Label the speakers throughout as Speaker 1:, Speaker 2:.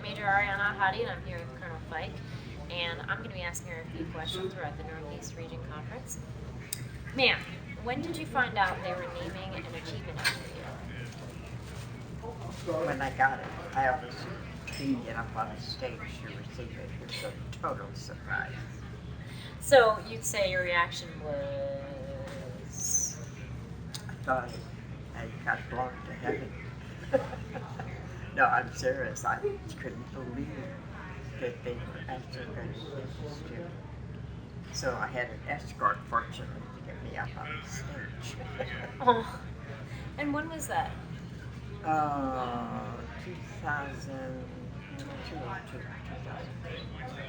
Speaker 1: Major Ariana Ahadi, and I'm here with Colonel Feik, and I'm going to be asking her a few questions. We're at the Northeast Region Conference. Ma'am, when did you find out they were naming an achievement after you?
Speaker 2: When I got it, I was being it up on the stage to receive it. It was a total surprise.
Speaker 1: So you'd say your reaction was...
Speaker 2: I thought I got blown to heaven. No, I'm serious. I couldn't believe that they were actually going to give this to me. So I had an escort, fortunately, to get me up on the stage.
Speaker 1: Oh. And when was that?
Speaker 2: 2002 or 2003.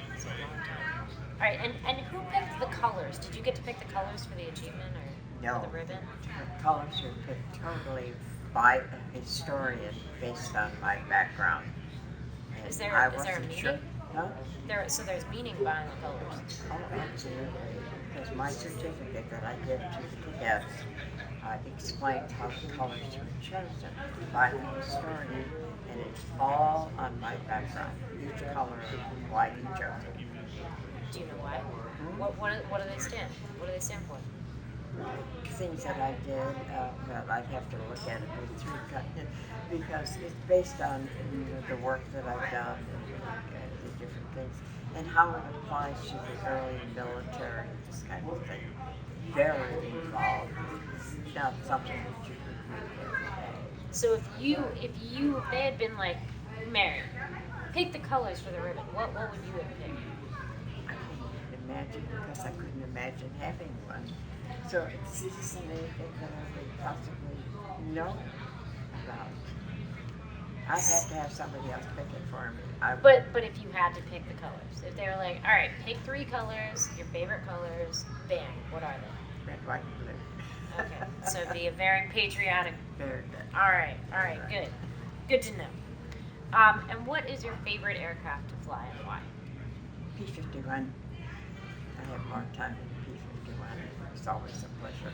Speaker 1: That's a long time. All right, and who picked the colors? Did you get to pick the colors for the achievement or
Speaker 2: No.
Speaker 1: for the ribbon?
Speaker 2: The colors were picked totally by a historian based on my background. And
Speaker 1: Is there a meaning?
Speaker 2: Sure. Huh?
Speaker 1: So there's meaning behind the colors.
Speaker 2: Oh, absolutely. Because my certificate that I give to the cadets explains how the colors were chosen by the historian, and it's all on my background. Each color and why he chose it.
Speaker 1: Do you know why? What do they stand? What do they stand for?
Speaker 2: Things that I did, well, I'd have to look at it with through cut because it's based on the work that I've done and the different things and how it applies to the early military, this kind of thing. Very involved. It's not something that you could read every day.
Speaker 1: So if they had been like, Mary, pick the colors for the ribbon, what would you have picked?
Speaker 2: I couldn't imagine because I couldn't imagine having one. So it's isn't anything that I would possibly know about. I'd have to have somebody else pick it for me.
Speaker 1: But if you had to pick the colors, if they were like, all right, pick 3 colors, your favorite colors, bam, what are they?
Speaker 2: Red, white, and blue.
Speaker 1: Okay, so it'd be a very patriotic.
Speaker 2: Very good.
Speaker 1: All right, good. Good to know. And what is your favorite aircraft to fly and why?
Speaker 2: P-51. I have more time in P-51. It's always a pleasure.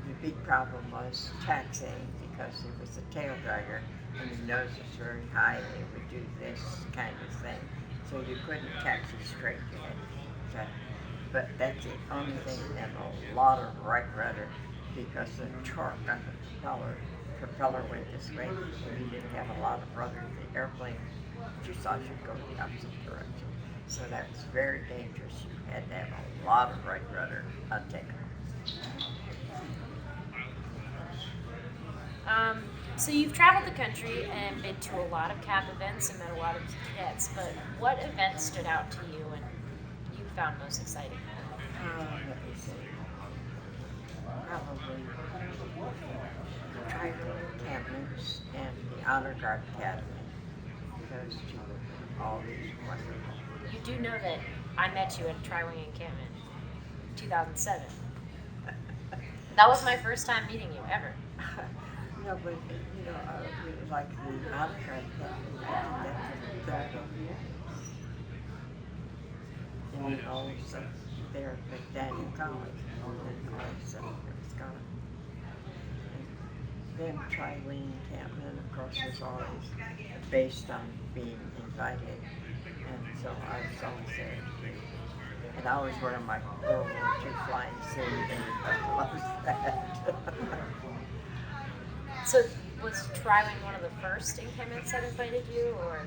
Speaker 2: The big problem was taxiing because it was a tail dragger and the nose was very high and it would do this kind of thing. So you couldn't taxi straight. You had to, but that's the only thing, and a lot of right rudder because the torque on the propeller went this way and you didn't have a lot of rudder. The airplane fuselage should go the opposite direction. So that was very dangerous. You had to have a lot of right rudder on takeoff.
Speaker 1: So you've traveled the country and been to a lot of CAP events and met a lot of cadets, but what events stood out to you and you found most exciting?
Speaker 2: Let me see. Probably tribal encampments and the Honor Guard Academy. Those two are always wonderful.
Speaker 1: You do know that I met you at a Tri-Wing encampment in 2007. That was my first time meeting you, ever.
Speaker 2: No, but like the Honor Guard Academy, that's and then also there at McDaniel College, and also it was gone. And then Tri-Wing encampment, of course, is always based on being invited, and so I was always there. And I always wear my World War II flying suit, and I love that.
Speaker 1: So was Tri-Wing one of the first encampments that invited you, or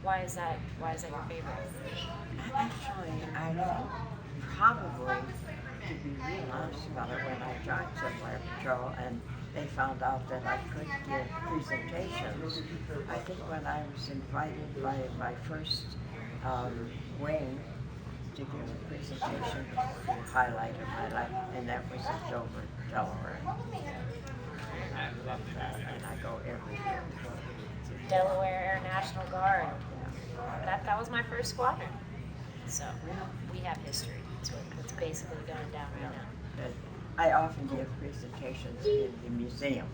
Speaker 1: why is that your favorite?
Speaker 2: Actually, I think probably, to be real honest about it, when I joined Civil Air Patrol and they found out that I could give presentations, I think when I was invited by my first wing to give a presentation, the highlight of my life, and that was in Dover, Delaware. And I love that, and I go every year.
Speaker 1: Delaware Air National Guard. That was my first squadron. So we have history. That's what's basically going down right now.
Speaker 2: But I often give presentations in the museum.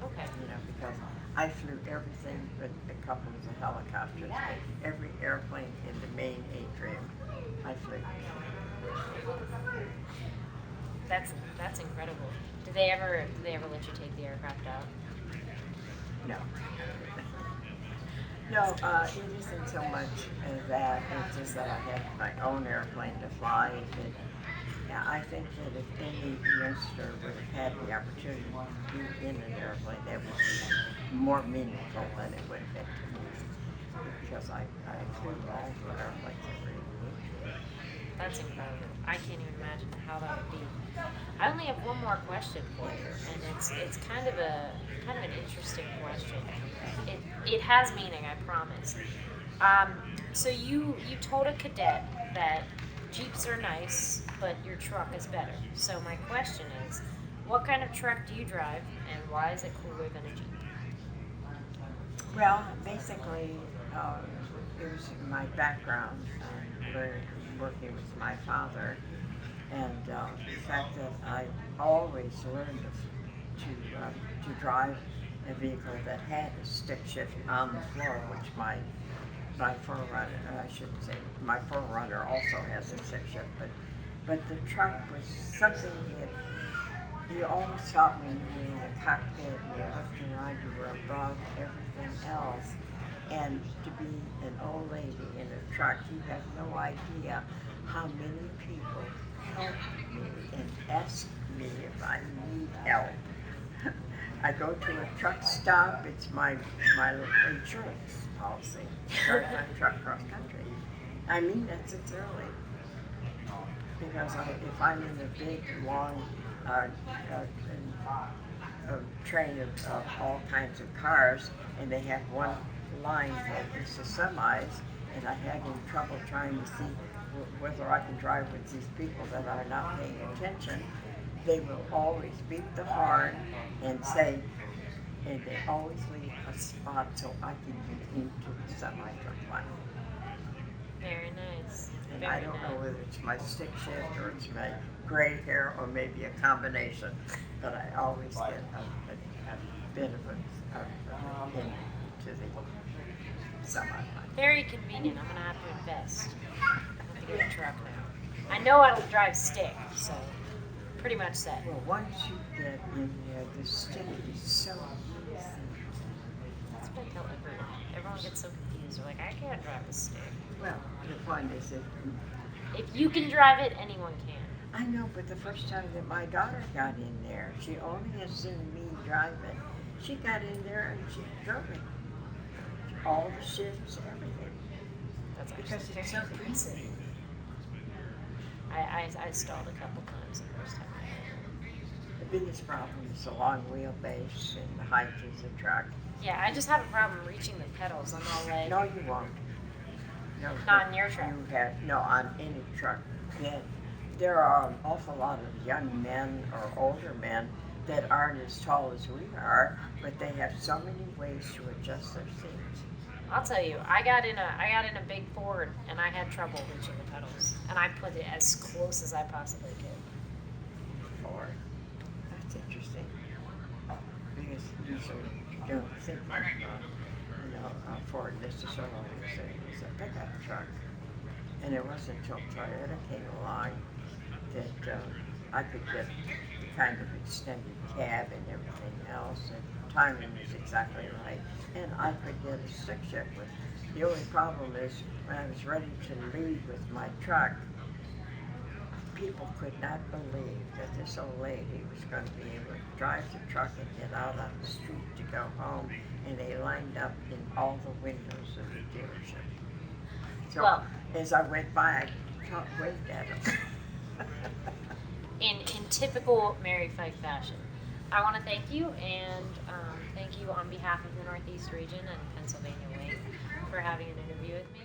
Speaker 1: Okay.
Speaker 2: Because I flew everything but a couple of the helicopters. Every airplane in the main atrium, I flew.
Speaker 1: That's incredible. Did they ever let you take the aircraft out?
Speaker 2: No. No, it isn't so much that. It's just that I have my own airplane to fly. Yeah, I think that if any youngster would have had the opportunity to be in an airplane, that would be more meaningful than it would have been to me. Because I flew all the airplanes every week.
Speaker 1: That's incredible. I can't even imagine how that would be. I only have one more question for you, and it's kind of an interesting question. It has meaning, I promise. So you told a cadet that Jeeps are nice, but your truck is better. So my question is, what kind of truck do you drive, and why is it cooler than a Jeep?
Speaker 2: Well, basically, it was my background, working with my father, and the fact that I always learned to drive a vehicle that had a stick shift on the floor, which my forerunner, I shouldn't say, my forerunner also has a stick shift, but the truck was something that you always felt when you were in the cockpit and you looked around, you were above everything else. And to be an old lady in a truck, you have no idea how many people help me and ask me if I need help. I go to a truck stop, it's my insurance policy, start my truck cross country. I mean that sincerely. Because if I'm in a big, long train of all kinds of cars, and they have one line that is the semis, and I'm having trouble trying to see whether I can drive with these people that are not paying attention, they will always beep the horn and say, and they always leave a spot so I can get into the semi-truck line.
Speaker 1: Very nice.
Speaker 2: And
Speaker 1: Very
Speaker 2: I don't know
Speaker 1: nice.
Speaker 2: whether it's my stick shift or it's my gray hair or maybe a combination, but I always get a bit of into the semi-line.
Speaker 1: Very convenient. I'm gonna have to invest. I have to get a truck now. I know how to drive stick, so pretty much set.
Speaker 2: Well, once you get in there, the stick is so easy.
Speaker 1: That's what I tell everyone. Everyone gets so confused. They're like, I can't drive a stick.
Speaker 2: Well, the point is that
Speaker 1: If you can drive it, anyone can.
Speaker 2: I know, but the first time that my daughter got in there, she only has seen me drive it. She got in there and she drove it. All the shifts, everything.
Speaker 1: That's
Speaker 2: Because
Speaker 1: actually
Speaker 2: it's
Speaker 1: very
Speaker 2: so
Speaker 1: impressive.
Speaker 2: easy.
Speaker 1: I stalled a couple times the first time I had it.
Speaker 2: The biggest problem is the long wheelbase and the height of the truck.
Speaker 1: Yeah, I just have a problem reaching the pedals. I'm all like,
Speaker 2: No, you won't. No,
Speaker 1: Not in your truck.
Speaker 2: No, on any truck. There are an awful lot of young men or older men that aren't as tall as we are, but they have so many ways to adjust their seats.
Speaker 1: I'll tell you, I got in a big Ford and I had trouble reaching the pedals, and I put it as close as I possibly could.
Speaker 2: Ford. That's interesting. Because usually you don't think Ford necessarily is a pickup truck. And it wasn't until Toyota came along that I could get the kind of extended cab and everything else, and timing was exactly right. And I could get a stick shift with. The only problem is when I was ready to leave with my truck, people could not believe that this old lady was going to be able to drive the truck and get out on the street to go home, and they lined up in all the windows of the dealership. So
Speaker 1: Well,
Speaker 2: as I went by, I waved at them.
Speaker 1: in typical Mary Feik fashion, I want to thank you, and thank you on behalf of the Northeast region and Pennsylvania Wing for having an interview with me.